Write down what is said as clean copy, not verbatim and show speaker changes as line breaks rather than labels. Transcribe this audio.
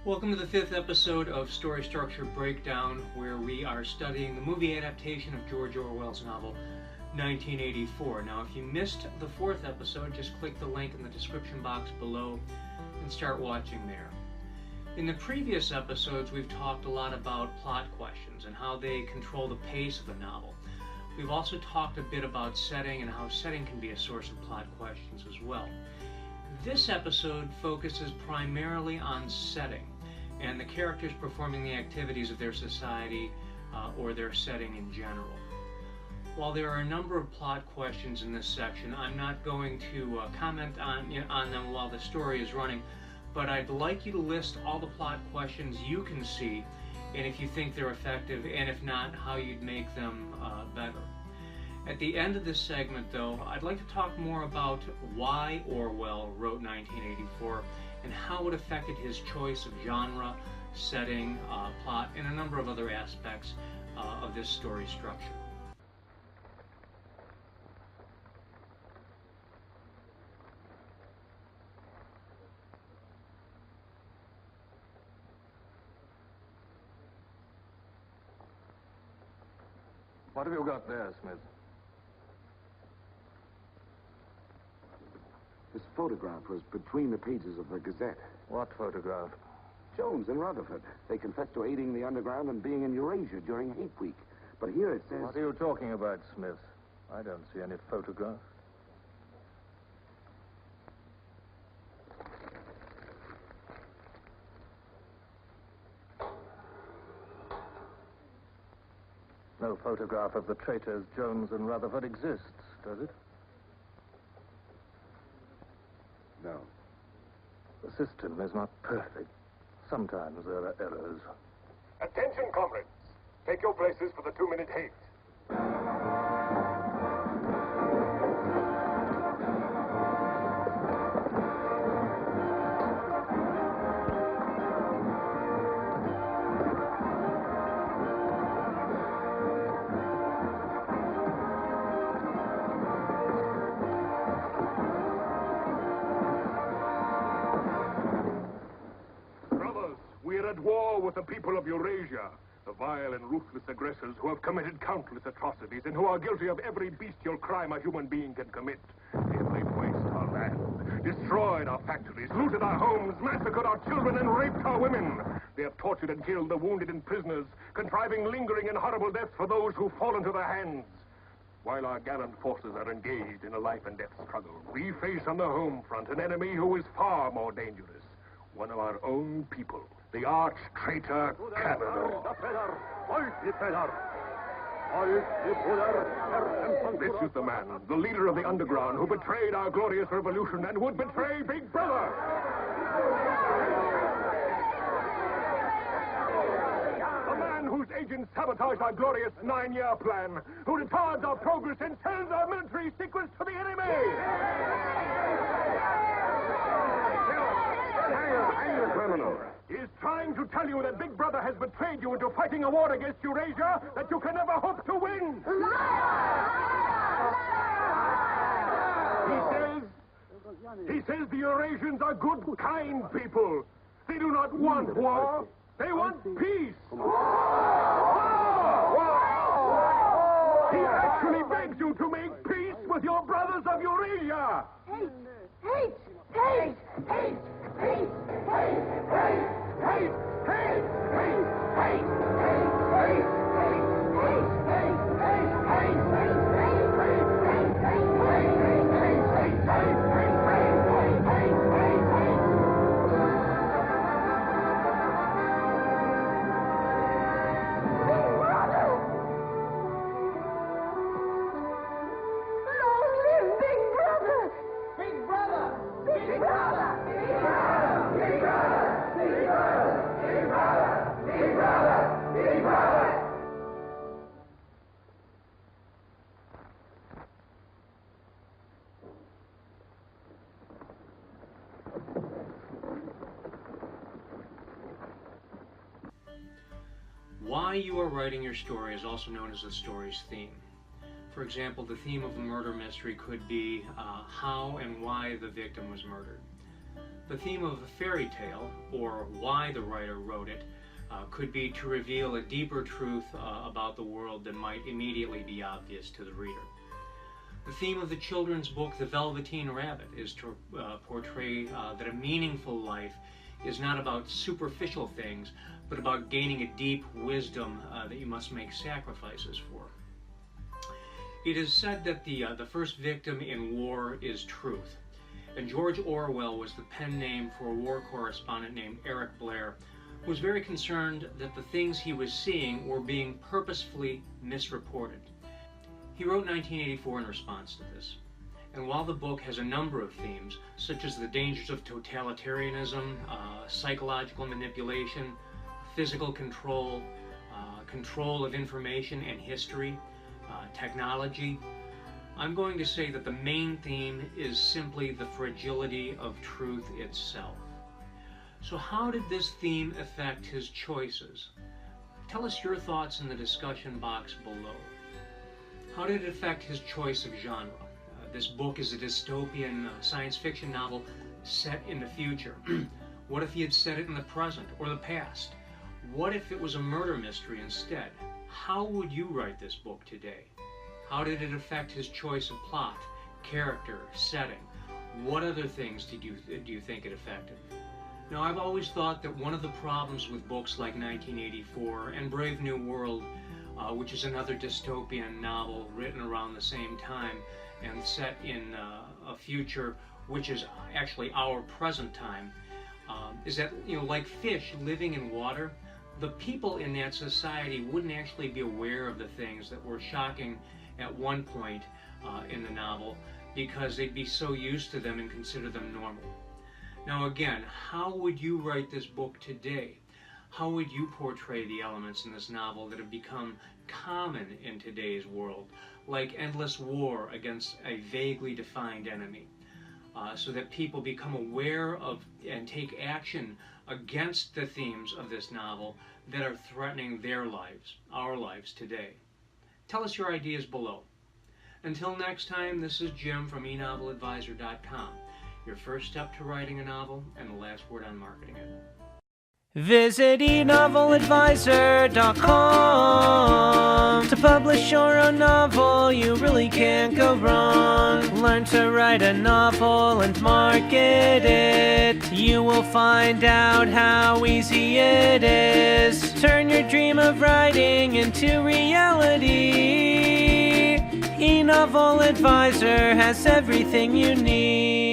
Welcome to the fifth episode of Story Structure Breakdown, where we are studying the movie adaptation of George Orwell's novel 1984. Now, if you missed the fourth episode, just click the link in the description box below and start watching there. In the previous episodes, we've talked a lot about plot questions and how they control the pace of the novel. We've also talked a bit about setting and how setting can be a source of plot questions as well. This episode focuses primarily on setting and the characters performing the activities of their society or their setting in general. While there are a number of plot questions in this section, I'm not going to comment on them while the story is running, but I'd like you to list all the plot questions you can see, and if you think they're effective, and if not, how you'd make them better. At the end of this segment, though, I'd like to talk more about why Orwell wrote 1984 and how it affected his choice of genre, setting, plot, and a number of other aspects of this story structure.
What have you got there, Smith?
This photograph was between the pages of the Gazette.
What photograph?
Jones and Rutherford. They confessed to aiding the underground and being in Eurasia during Hate Week. But here it says...
What are you talking about, Smith? I don't see any photograph. No photograph of the traitors Jones and Rutherford exists, does it?
No.
The system is not perfect. Sometimes there are errors.
Attention, comrades. Take your places for the 2-minute hate. At war with the people of Eurasia, the vile and ruthless aggressors who have committed countless atrocities and who are guilty of every bestial crime a human being can commit. They have laid waste our land, destroyed our factories, looted our homes, massacred our children, and raped our women. They have tortured and killed the wounded and prisoners, contriving lingering and horrible deaths for those who fall into their hands. While our gallant forces are engaged in a life and death struggle, we face on the home front an enemy who is far more dangerous. One of our own people, the arch-traitor Canada. This is the man, the leader of the underground, who betrayed our glorious revolution and would betray Big Brother. The man whose agents sabotaged our glorious 9-year plan, who retards our progress and sells our military secrets to the enemy.
Hang the criminal.
He is trying to tell you that Big Brother has betrayed you into fighting a war against Eurasia that you can never hope to win. He says the Eurasians are good, kind people. They do not want war. They want peace. He actually begs you to make peace with your brothers of Eurasia.
Hate! Hate! Hate! Hate! Hate! Hate! Hate! Hate! Hate! Hate! Hate! Hate!
Why you are writing your story is also known as the story's theme. For example, the theme of a murder mystery could be how and why the victim was murdered. The theme of a fairy tale, or why the writer wrote it, could be to reveal a deeper truth about the world that might immediately be obvious to the reader. The theme of the children's book, The Velveteen Rabbit, is to portray that a meaningful life is not about superficial things, but about gaining a deep wisdom that you must make sacrifices for. It is said that the first victim in war is truth, and George Orwell was the pen name for a war correspondent named Eric Blair, who was very concerned that the things he was seeing were being purposefully misreported. He wrote 1984 in response to this. And while the book has a number of themes, such as the dangers of totalitarianism, psychological manipulation, physical control, control of information and history, technology, I'm going to say that the main theme is simply the fragility of truth itself. So how did this theme affect his choices? Tell us your thoughts in the discussion box below. How did it affect his choice of genre? This book is a dystopian science fiction novel set in the future. What if he had set it in the present or the past? What if it was a murder mystery instead? How would you write this book today? How did it affect his choice of plot, character, setting? What other things do you think it affected? Now, I've always thought that one of the problems with books like 1984 and Brave New World, which is another dystopian novel written around the same time and set in a future which is actually our present time, is that, like fish living in water, the people in that society wouldn't actually be aware of the things that were shocking at one point in the novel because they'd be so used to them and consider them normal. Now again, how would you write this book today? How would you portray the elements in this novel that have become common in today's world, like endless war against a vaguely defined enemy, so that people become aware of and take action against the themes of this novel that are threatening their lives, our lives today? Tell us your ideas below. Until next time, this is Jim from eNovelAdvisor.com, your first step to writing a novel and the last word on marketing it.
Visit eNovelAdvisor.com to publish your own novel. You really can't go wrong. Learn to write a novel and market it. You will find out how easy it is. Turn your dream of writing into reality. eNovelAdvisor has everything you need.